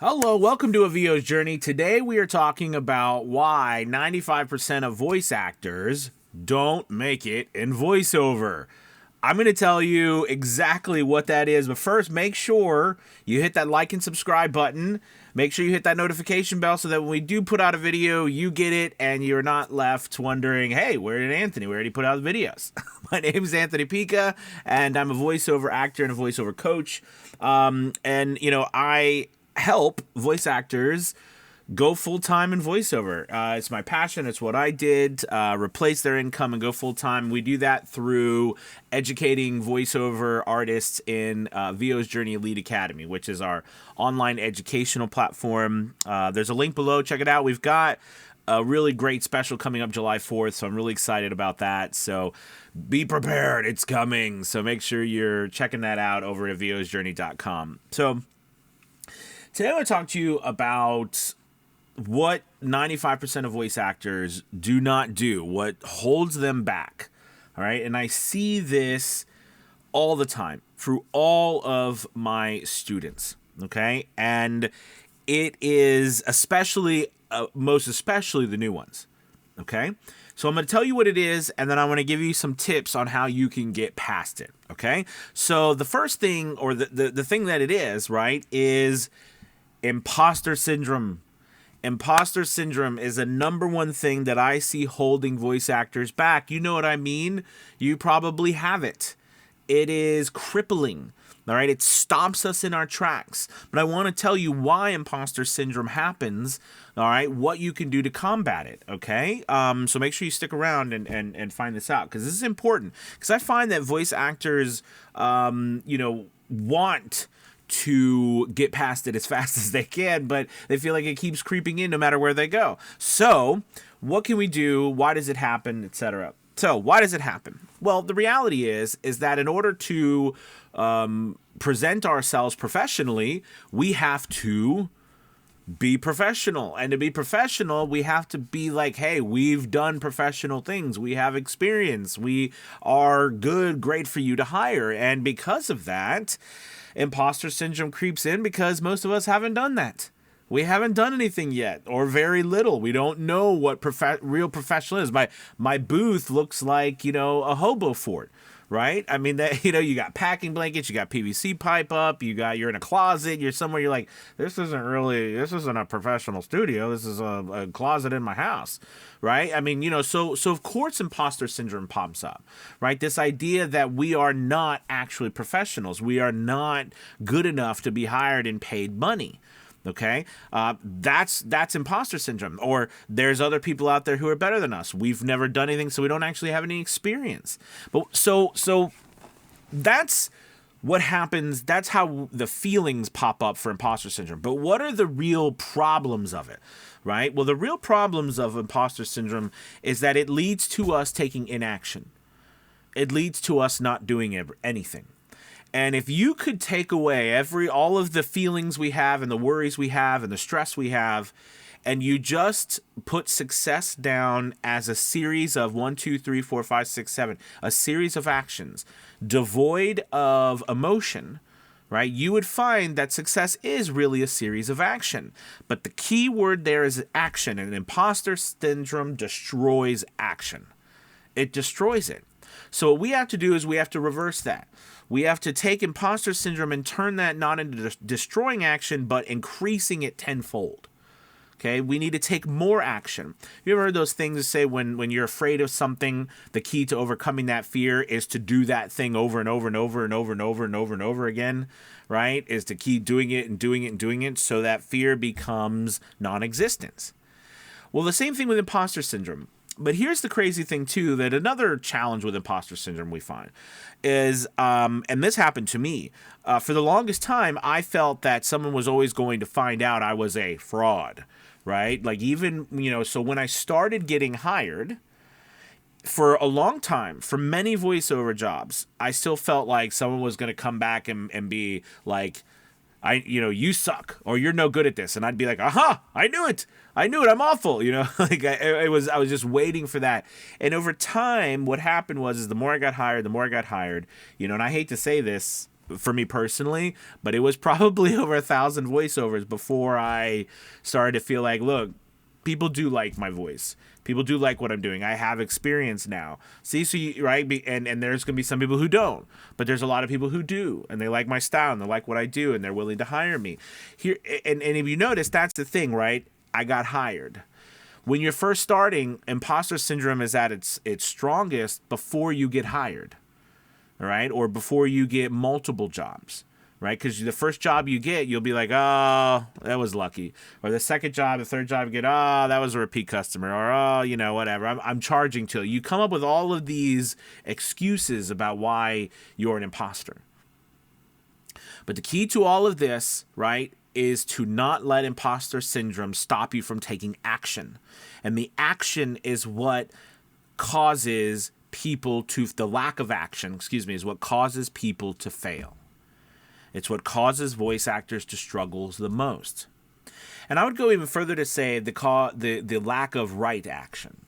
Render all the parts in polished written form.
Hello, welcome to A VO's Journey. Today we are talking about why 95% of voice actors don't make it in voiceover. I'm going to tell you exactly what that is, but first make sure you hit that like and subscribe button. Make sure you hit that notification bell so that when we do put out a video, you get it and you're not left wondering, hey, where did Anthony? Where did he put out the videos? My name is Anthony Pica, and I'm a voiceover actor and a voiceover coach. I help voice actors go full-time in voiceover. It's my passion. It's what I did. Replace their income and go full-time. We do that through educating voiceover artists in VO's Journey Elite Academy, which is our online educational platform. There's a link below. Check it out. We've got a really great special coming up July 4th, so I'm really excited about that. So be prepared. It's coming. So make sure you're checking that out over at vosjourney.com. So today I want to talk to you about what 95% of voice actors do not do, what holds them back. All right. And I see this all the time through all of my students. Okay. And it is most especially the new ones. Okay. So I'm going to tell you what it is, and then I want to give you some tips on how you can get past it. Okay. So the first thing, or the thing that it is, right, is imposter syndrome. Imposter syndrome is a number one thing that I see holding voice actors back. You know what I mean? You probably have it. It is crippling. All right. It stops us in our tracks. But I want to tell you why imposter syndrome happens. All right. What you can do to combat it. Okay. So make sure you stick around and find this out, because this is important. Because I find that voice actors, want to get past it as fast as they can, but they feel like it keeps creeping in no matter where they go. So what can we do? Why does it happen, etc.? So why does it happen? Well, the reality is that in order to present ourselves professionally, we have to be professional. And to be professional, we have to be like, hey, we've done professional things. We have experience. We are good, great for you to hire. And because of that, imposter syndrome creeps in, because most of us haven't done that. We haven't done anything yet, or very little. We don't know what real professional is. My booth looks like, a hobo fort, right? I mean, that, you got packing blankets, you got PVC pipe up, you're in a closet, you're somewhere, you're like, this isn't a professional studio. This is a closet in my house, right? I mean, so of course imposter syndrome pops up, right? This idea that we are not actually professionals. We are not good enough to be hired and paid money. Okay, that's imposter syndrome. Or there's other people out there who are better than us. We've never done anything, so we don't actually have any experience. But so that's what happens. That's how the feelings pop up for imposter syndrome. But what are the real problems of it? Right? Well, the real problems of imposter syndrome is that it leads to us taking inaction. It leads to us not doing anything. And if you could take away all of the feelings we have and the worries we have and the stress we have, and you just put success down as a series of 1, 2, 3, 4, 5, 6, 7, a series of actions devoid of emotion, right? You would find that success is really a series of action. But the key word there is action, and imposter syndrome destroys action. It destroys it. So what we have to do is we have to reverse that. We have to take imposter syndrome and turn that not into destroying action, but increasing it tenfold. Okay, we need to take more action. You ever heard those things that say when you're afraid of something, the key to overcoming that fear is to do that thing over and over and over and over and over and over and over again, right? Is to keep doing it and doing it and doing it so that fear becomes non-existent. Well, the same thing with imposter syndrome. But here's the crazy thing, too, that another challenge with imposter syndrome we find is, and this happened to me, for the longest time, I felt that someone was always going to find out I was a fraud, right? Like even, so when I started getting hired, for a long time, for many voiceover jobs, I still felt like someone was going to come back and be like, you suck, or you're no good at this. And I'd be like, aha, I knew it. I'm awful. Like I was just waiting for that. And over time, what happened was the more I got hired, and I hate to say this, for me personally, but it was probably over 1,000 voiceovers before I started to feel like, look, people do like my voice. People do like what I'm doing. I have experience now. See, so you, right? And there's going to be some people who don't, but there's a lot of people who do, and they like my style, and they like what I do, and they're willing to hire me. Here, and if you notice, that's the thing, right? I got hired. When you're first starting, imposter syndrome is at its strongest before you get hired, all right? Or before you get multiple jobs. Right? Because the first job you get, you'll be like, oh, that was lucky. Or the second job, the third job, you get, oh, that was a repeat customer. Or, oh, you know, whatever. I'm charging to. You come up with all of these excuses about why you're an imposter. But the key to all of this, right, is to not let imposter syndrome stop you from taking action. And the action is what causes people to, the lack of action, is what causes people to fail. It's what causes voice actors to struggle the most. And I would go even further to say the lack of right action,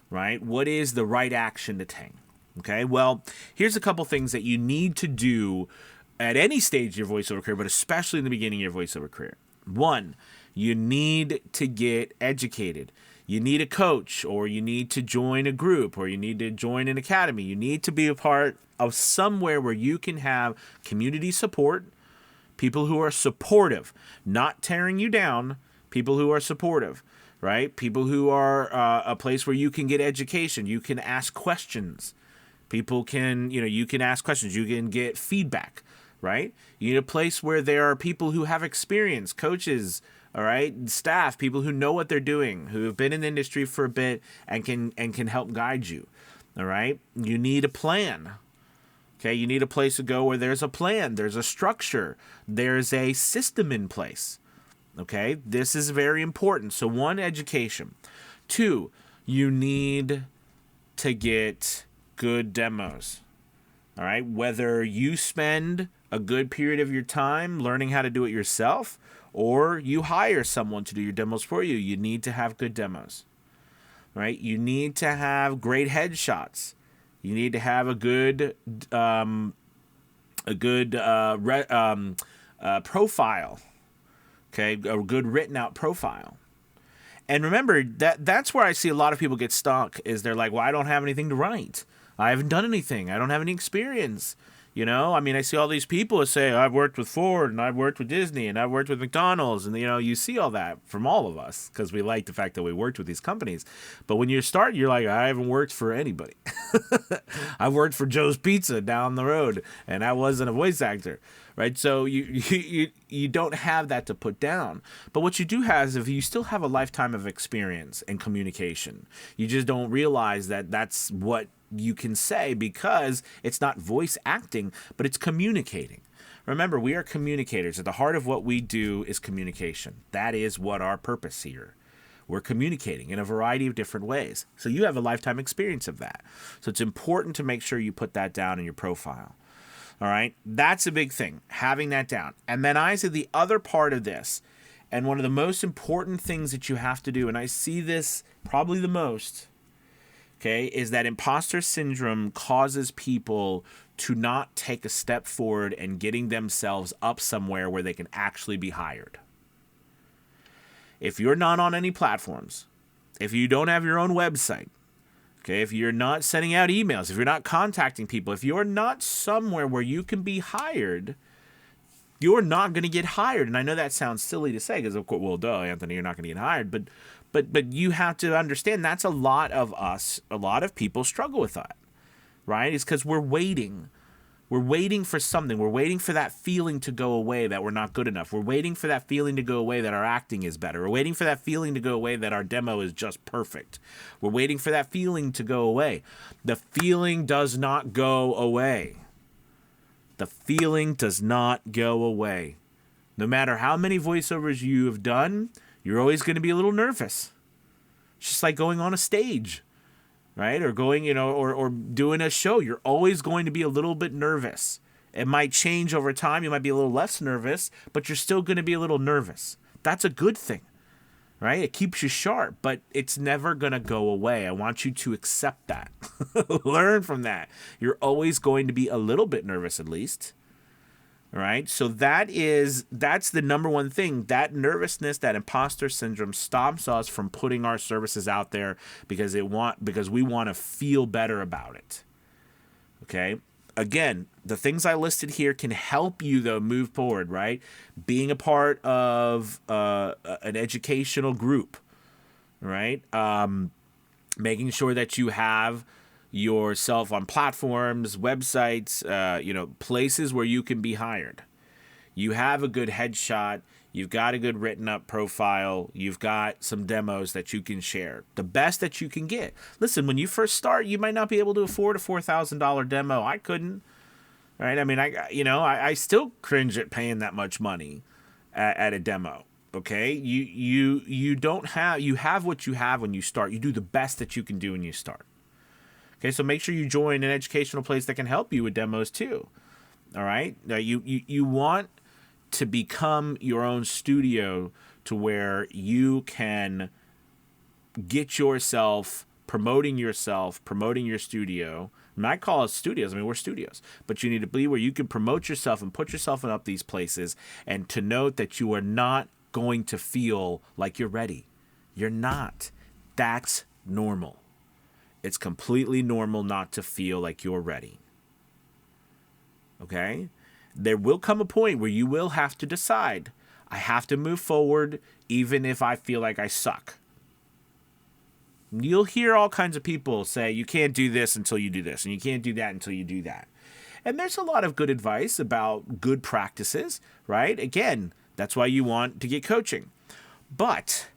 right? What is the right action to take? Okay, well, here's a couple things that you need to do at any stage of your voiceover career, but especially in the beginning of your voiceover career. One, you need to get educated. You need a coach, or you need to join a group, or you need to join an academy. You need to be a part of somewhere where you can have community support, people who are supportive, not tearing you down, people who are supportive, right? People who are a place where you can get education, you can ask questions. People can, you can ask questions, you can get feedback, right? You need a place where there are people who have experience, coaches, all right, staff, people who know what they're doing, who have been in the industry for a bit and can help guide you, all right? You need a plan. Okay, you need a place to go where there's a plan, there's a structure, there's a system in place. Okay, this is very important. So one, education. Two, you need to get good demos. All right, whether you spend a good period of your time learning how to do it yourself, or you hire someone to do your demos for you, you need to have good demos. Right? You need to have great headshots. You need to have a good profile, okay, a good written out profile. And remember that's where I see a lot of people get stuck. Is they're like, well, I don't have anything to write. I haven't done anything. I don't have any experience. I mean, I see all these people that say, I've worked with Ford, and I've worked with Disney, and I've worked with McDonald's, and, you see all that from all of us because we like the fact that we worked with these companies. But when you start, you're like, I haven't worked for anybody. I've worked for Joe's Pizza down the road, and I wasn't a voice actor, right? So you don't have that to put down. But what you do have is if you still have a lifetime of experience in communication, you just don't realize that that's what you can say because it's not voice acting, but it's communicating. Remember, we are communicators. At the heart of what we do is communication. That is what our purpose here. We're communicating in a variety of different ways. So you have a lifetime experience of that. So it's important to make sure you put that down in your profile. All right? That's a big thing, having that down. And then I said the other part of this, and one of the most important things that you have to do, and I see this probably the most, okay, is that imposter syndrome causes people to not take a step forward and getting themselves up somewhere where they can actually be hired. If you're not on any platforms, if you don't have your own website, okay, if you're not sending out emails, if you're not contacting people, if you're not somewhere where you can be hired, you're not going to get hired. And I know that sounds silly to say because, of course, well, duh, Anthony, you're not going to get hired. But you have to understand that's a lot of us, a lot of people struggle with that, right? It's because we're waiting. We're waiting for something. We're waiting for that feeling to go away that we're not good enough. We're waiting for that feeling to go away that our acting is better. We're waiting for that feeling to go away that our demo is just perfect. We're waiting for that feeling to go away. The feeling does not go away. The feeling does not go away. No matter how many voiceovers you have done, you're always going to be a little nervous. It's just like going on a stage, right? Or going, or doing a show. You're always going to be a little bit nervous. It might change over time. You might be a little less nervous, but you're still going to be a little nervous. That's a good thing, right? It keeps you sharp, but it's never going to go away. I want you to accept that. Learn from that. You're always going to be a little bit nervous at least, All right. So that's the number one thing. That nervousness, that imposter syndrome stops us from putting our services out there because we want to feel better about it. Okay. Again, the things I listed here can help you though move forward, right? Being a part of an educational group, right? Making sure that you have yourself on platforms, websites, places where you can be hired. You have a good headshot. You've got a good written up profile. You've got some demos that you can share. The best that you can get. Listen, when you first start, you might not be able to afford a $4,000 demo. I couldn't. Right? I mean, I still cringe at paying that much money at a demo. Okay? You have what you have when you start. You do the best that you can do when you start. Okay, so make sure you join an educational place that can help you with demos too. All right? Now you want to become your own studio to where you can get yourself, promoting your studio. And I call us studios. I mean, we're studios. But you need to be where you can promote yourself and put yourself in up these places, and to note that you are not going to feel like you're ready. You're not. That's normal. It's completely normal not to feel like you're ready. Okay? There will come a point where you will have to decide, I have to move forward even if I feel like I suck. You'll hear all kinds of people say, you can't do this until you do this, and you can't do that until you do that. And there's a lot of good advice about good practices, right? Again, that's why you want to get coaching. But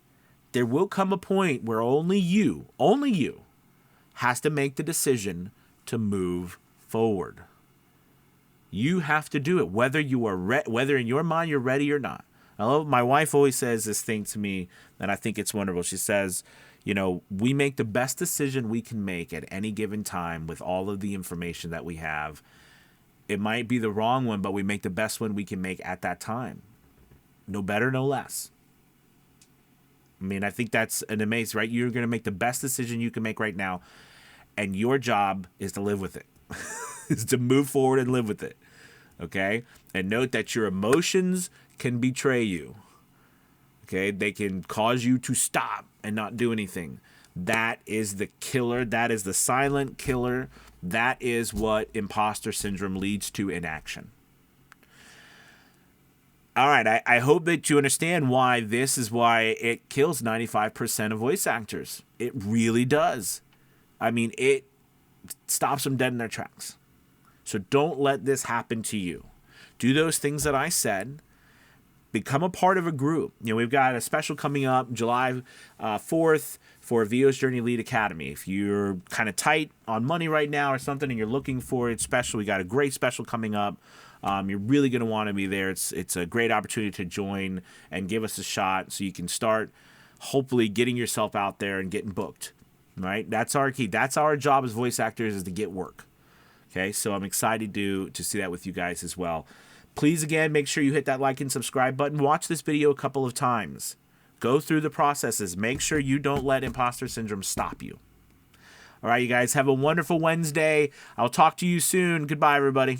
there will come a point where only you, has to make the decision to move forward. You have to do it, whether you are whether in your mind you're ready or not. My wife always says this thing to me, and I think it's wonderful. She says, we make the best decision we can make at any given time with all of the information that we have. It might be the wrong one, but we make the best one we can make at that time. No better, no less. I mean, I think that's an amazing, right? You're going to make the best decision you can make right now, and your job is to live with it, is to move forward and live with it, okay? And note that your emotions can betray you, okay? They can cause you to stop and not do anything. That is the killer. That is the silent killer. That is what imposter syndrome leads to in action. All right, I hope that you understand why this is why it kills 95% of voice actors. It really does. I mean, it stops them dead in their tracks. So don't let this happen to you. Do those things that I said. Become a part of a group. We've got a special coming up July 4th for VO's Journey Lead Academy. If you're kind of tight on money right now or something and you're looking for it special, we got a great special coming up. You're really going to want to be there. It's a great opportunity to join and give us a shot so you can start hopefully getting yourself out there and getting booked. Right? That's our key. That's our job as voice actors, is to get work. Okay, so I'm excited to see that with you guys as well. Please, again, make sure you hit that like and subscribe button. Watch this video a couple of times. Go through the processes. Make sure you don't let imposter syndrome stop you. All right, you guys, have a wonderful Wednesday. I'll talk to you soon. Goodbye, everybody.